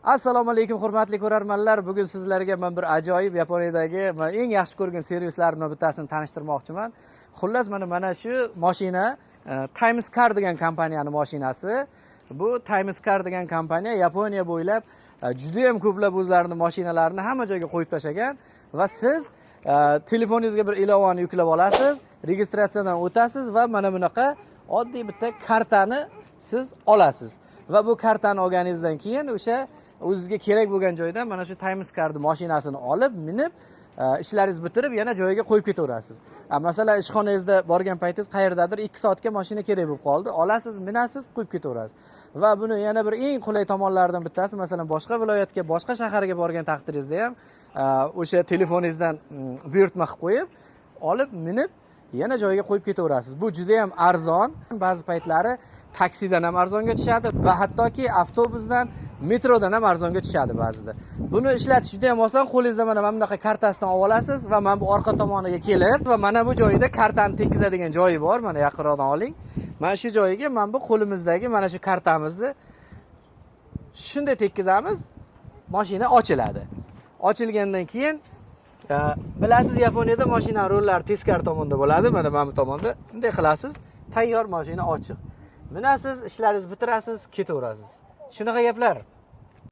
Assalomu alaykum hurmatli ko'rarmanlar. Bugun sizlarga men bir ajoyib Yaponiyadagi eng yaxshi ko'rgan servislarimdan bittasini tanishtirmoqchiman. Xullas mana shu mashina Times Car degan kompaniyani mashinasi. Bu Times Car degan kompaniya Yaponiya bo'ylab juda ham ko'plab o'zlarining mashinalarini hamma joyga qo'yib tashagan va siz telefoningizga bir ilovani yuklab olasiz, registratsiyadan o'tasiz va mana bunaqa oddiy bitta kartani siz olasiz. Va bu kartani olganingizdan keyin o'sha o'zingizga kerak bo'lgan joydan mana shu Times Car mashinasini olib, minib, ishlaringizni bitirib yana joyiga qo'yib ketaverasiz. Masalan, ishxonangizda borgan paytingiz qayerdadir 2 soatga mashina kerak bo'lib qoldi, olasiz, minasiz, qo'yib ketaverasiz. Va buni yana bir eng qulay tomonlaridan bittasi, masalan, boshqa viloyatga, boshqa shaharga borgan taqdiringizda ham o'sha telefoningizdan buyurtma qilib qo'yib, olib, minib, yana joyiga qo'yib ketaverasiz. Bu juda ham arzon. Ba'zi paytlari taksidan ham arzonga tushadi va hattoki avtobusdan, metrodan ham arzonga tushadi ba'zida. Buni ishlatish juda ham oson. Qo'lingizda mana bunaqa kartasidan olasiz va mana bu orqa tomoniga kelib va mana bu joyida kartani tekkizadigan joyi bor. Mana yaqinroqdan oling. Mana shu joyiga mana bu qo'limizdagi mana shu kartamizni shunday tekkizamiz, mashina ochiladi. Ochilgandan keyin bilasiz, Yaponiyada mashina rollari teskari tomonda bo'ladi. Mana bu tomonda. Bunday qilasiz, tayyor mashina ochiq. Minasiz, ishlaringizni bitirasiz, ketaverasiz. Shunaqa gaplar.